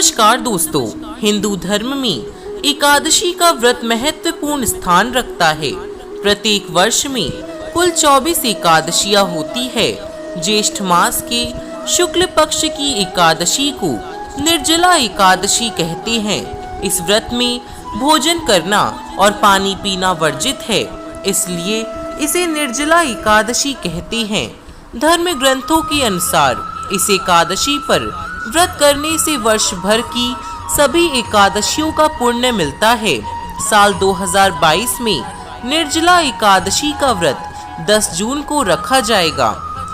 नमस्कार दोस्तों, हिंदू धर्म में एकादशी का व्रत महत्वपूर्ण स्थान रखता है। प्रत्येक वर्ष में कुल 24 एकादशियां होती है। ज्येष्ठ मास के शुक्ल पक्ष की एकादशी को निर्जला एकादशी कहते हैं। इस व्रत में भोजन करना और पानी पीना वर्जित है, इसलिए इसे निर्जला एकादशी कहते हैं। धर्म ग्रंथों के अनुसार इस एकादशी पर व्रत करने से वर्ष भर की सभी एकादशियों का पुण्य मिलता है। साल 2022 में निर्जला एकादशी का व्रत 10 जून को रखा जाएगा।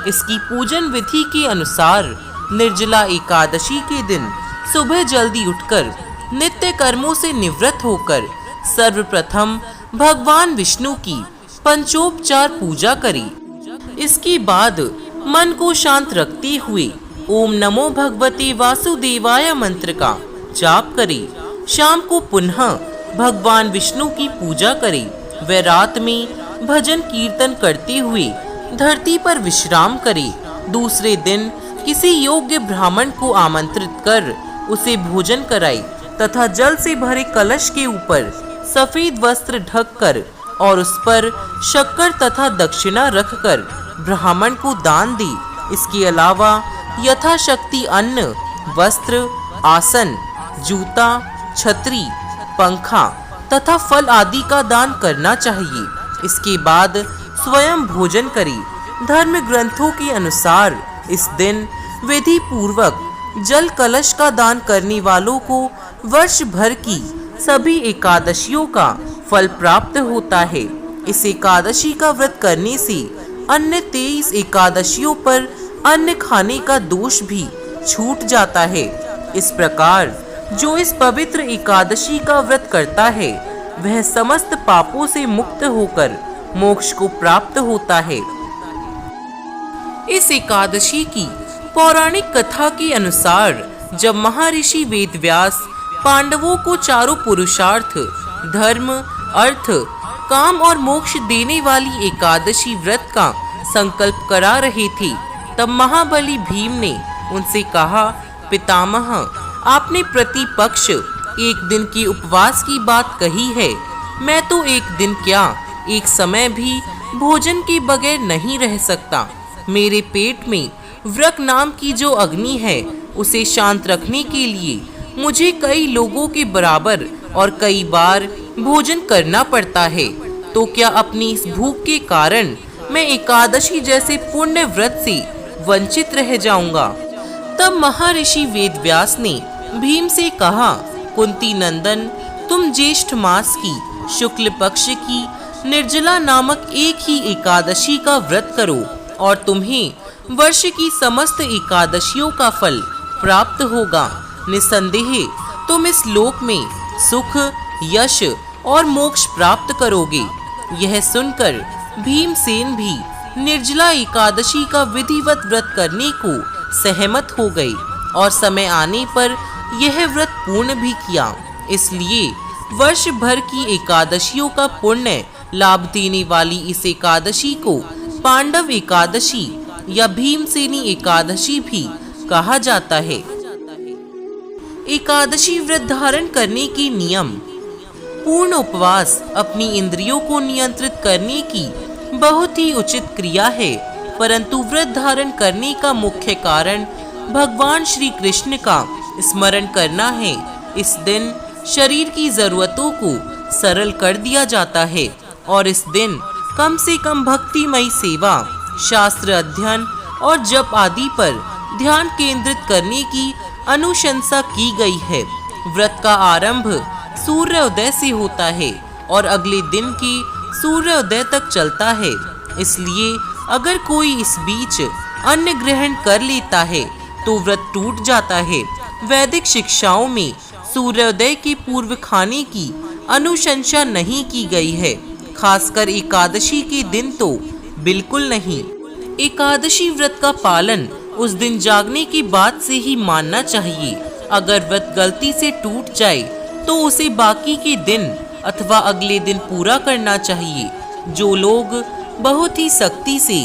इसकी पूजन विधि के अनुसार निर्जला एकादशी के दिन सुबह जल्दी उठकर नित्य कर्मों से निवृत्त होकर सर्वप्रथम भगवान विष्णु की पंचोपचार पूजा करें। इसके बाद मन को शांत रखते हुए ओम नमो भगवते वासुदेवाय मंत्र का जाप करें। शाम को पुनः भगवान विष्णु की पूजा करें व रात में भजन कीर्तन करते हुए धरती पर विश्राम करें। दूसरे दिन किसी योग्य ब्राह्मण को आमंत्रित कर उसे भोजन कराएं तथा जल से भरे कलश के ऊपर सफेद वस्त्र ढककर और उस पर शक्कर तथा दक्षिणा रखकर ब्राह्मण को दान दे। इसके अलावा यथाशक्ति अन्न, वस्त्र, आसन, जूता, छतरी, पंखा तथा फल आदि का दान करना चाहिए। इसके बाद स्वयं भोजन करें। धर्म ग्रंथों के अनुसार इस दिन विधि पूर्वक जल कलश का दान करने वालों को वर्ष भर की सभी एकादशियों का फल प्राप्त होता है। इस एकादशी का व्रत करने से अन्य 23 एकादशियों पर अन्न खाने का दोष भी छूट जाता है। इस प्रकार जो इस पवित्र एकादशी का व्रत करता है वह समस्त पापों से मुक्त होकर मोक्ष को प्राप्त होता है। इस एकादशी की पौराणिक कथा के अनुसार जब महर्षि वेदव्यास पांडवों को चारों पुरुषार्थ धर्म, अर्थ, काम और मोक्ष देने वाली एकादशी व्रत का संकल्प करा रहे थे, तब महाबली भीम ने उनसे कहा, पितामह, आपने प्रतिपक्ष एक दिन की उपवास की बात कही है। मैं तो एक दिन क्या, एक समय भी भोजन के बगैर नहीं रह सकता। मेरे पेट में व्रत नाम की जो अग्नि है उसे शांत रखने के लिए मुझे कई लोगों के बराबर और कई बार भोजन करना पड़ता है। तो क्या अपनी इस भूख के कारण मैं एकादशी जैसे पुण्य व्रत से वंचित रह जाऊंगा? तब महर्षि वेदव्यास ने भीम से कहा, कुंती नंदन, तुम ज्येष्ठ मास की शुक्ल पक्ष की निर्जला नामक एक ही एकादशी का व्रत करो और तुम्हें वर्ष की समस्त एकादशियों का फल प्राप्त होगा। निसंदेह तुम इस लोक में सुख, यश और मोक्ष प्राप्त करोगे। यह सुनकर भीमसेन भी निर्जला एकादशी का विधिवत व्रत करने को सहमत हो गए और समय आने पर यह व्रत पूर्ण भी किया। इसलिए वर्ष भर की एकादशियों का पुण्य लाभ देने वाली इस एकादशी को पांडव एकादशी या भीमसेनी एकादशी भी कहा जाता है। एकादशी व्रत धारण करने के नियम। पूर्ण उपवास अपनी इंद्रियों को नियंत्रित करने की बहुत ही उचित क्रिया है, परंतु व्रत धारण करने का मुख्य कारण भगवान श्री कृष्ण का स्मरण करना है। इस दिन शरीर की जरूरतों को सरल कर दिया जाता है और इस दिन कम से कम भक्तिमयी सेवा, शास्त्र अध्ययन और जप आदि पर ध्यान केंद्रित करने की अनुशंसा की गई है। व्रत का आरंभ सूर्योदय से होता है और अगले दिन के सूर्योदय तक चलता है। इसलिए अगर कोई इस बीच अन्न ग्रहण कर लेता है तो व्रत टूट जाता है। वैदिक शिक्षाओं में सूर्योदय के पूर्व खाने की अनुशंसा नहीं की गई है, खासकर एकादशी के दिन तो बिल्कुल नहीं। एकादशी व्रत का पालन उस दिन जागने की बात से ही मानना चाहिए। अगर व्रत गलती से टूट जाए तो उसे बाकी के दिन अथवा अगले दिन पूरा करना चाहिए। जो लोग बहुत ही सख्ती से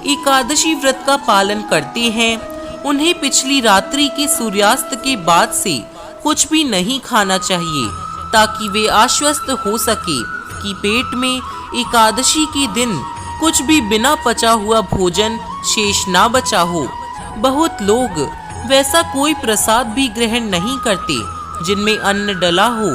एकादशी व्रत का पालन करते हैं उन्हें पिछली रात्रि के सूर्यास्त के बाद से कुछ भी नहीं खाना चाहिए, ताकि वे आश्वस्त हो सके कि पेट में एकादशी के दिन कुछ भी बिना पचा हुआ भोजन शेष ना बचा हो। बहुत लोग वैसा कोई प्रसाद भी ग्रहण नहीं करते जिनमें अन्न डला हो।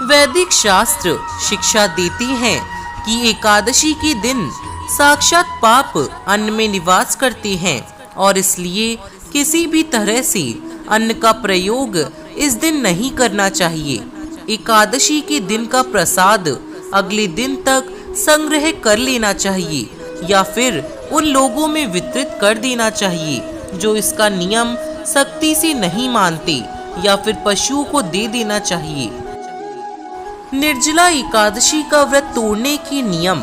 वैदिक शास्त्र शिक्षा देते हैं कि एकादशी के दिन साक्षात पाप अन्न में निवास करते हैं और इसलिए किसी भी तरह से अन्न का प्रयोग इस दिन नहीं करना चाहिए। एकादशी के दिन का प्रसाद अगले दिन तक संग्रह कर लेना चाहिए या फिर उन लोगों में वितरित कर देना चाहिए जो इसका नियम सख्ती से नहीं मानते, या फिर पशुओं को दे देना चाहिए। निर्जला एकादशी का व्रत तोड़ने के नियम।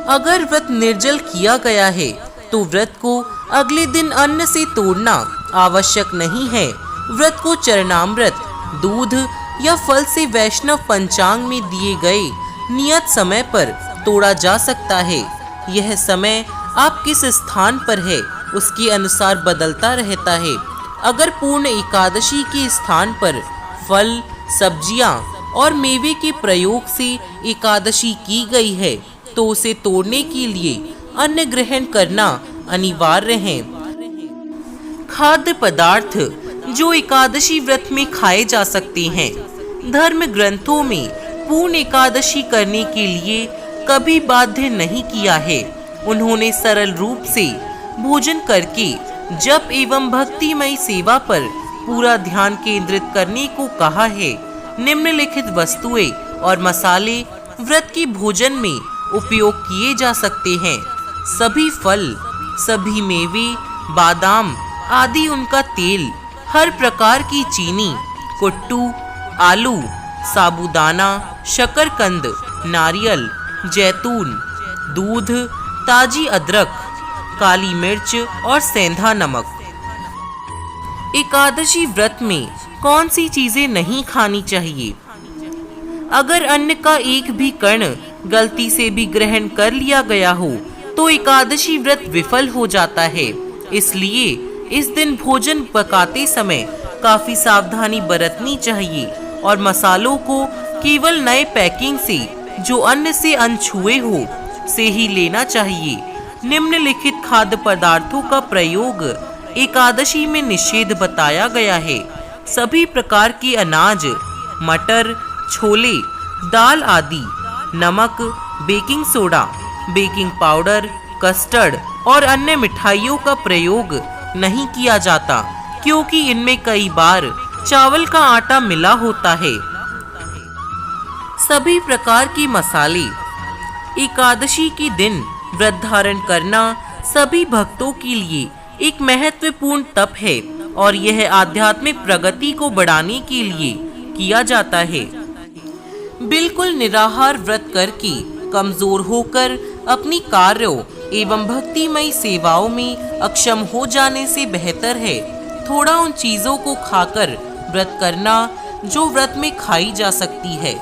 अगर व्रत निर्जल किया गया है तो व्रत को अगले दिन अन्न से तोड़ना आवश्यक नहीं है। व्रत को चरणामृत, दूध या फल से वैष्णव पंचांग में दिए गए नियत समय पर तोड़ा जा सकता है। यह समय आप किस स्थान पर है उसके अनुसार बदलता रहता है। अगर पूर्ण एकादशी के स्थान पर फल, सब्जियां और मेवे के प्रयोग से एकादशी की गई है तो उसे तोड़ने के लिए अन्न ग्रहण करना अनिवार्य है। खाद्य पदार्थ जो एकादशी व्रत में खाए जा सकते हैं। धर्म ग्रंथों में पूर्ण एकादशी करने के लिए कभी बाध्य नहीं किया है। उन्होंने सरल रूप से भोजन करके जप एवं भक्तिमय सेवा पर पूरा ध्यान केंद्रित करने को कहा है। निम्नलिखित वस्तुएं और मसाले व्रत के भोजन में उपयोग किए जा सकते हैं। सभी फल, सभी मेवे, बादाम आदि, उनका तेल, हर प्रकार की चीनी, कुट्टू, आलू, साबूदाना, शकरकंद, नारियल, जैतून, दूध, ताजी अदरक, काली मिर्च और सेंधा नमक। एकादशी व्रत में कौन सी चीजें नहीं खानी चाहिए? अगर अन्न का एक भी कण गलती से भी ग्रहण कर लिया गया हो तो एकादशी व्रत विफल हो जाता है। इसलिए इस दिन भोजन पकाते समय काफी सावधानी बरतनी चाहिए और मसालों को केवल नए पैकिंग से, जो अन्न से अनछुए हो, से ही लेना चाहिए। निम्नलिखित खाद्य पदार्थों का प्रयोग एकादशी में निषेध बताया गया है। सभी प्रकार के अनाज, मटर, छोले, दाल आदि, नमक, baking soda, baking powder, custard और अन्य मिठाइयों का प्रयोग नहीं किया जाता, क्योंकि इनमें कई बार चावल का आटा मिला होता है। सभी प्रकार के मसाले। एकादशी के दिन व्रत धारण करना सभी भक्तों के लिए एक महत्वपूर्ण तप है और यह आध्यात्मिक प्रगति को बढ़ाने के लिए किया जाता है। बिल्कुल निराहार व्रत करके कमजोर होकर अपनी कार्यों एवं भक्तिमय सेवाओं में अक्षम हो जाने से बेहतर है थोड़ा उन चीजों को खाकर व्रत करना जो व्रत में खाई जा सकती है।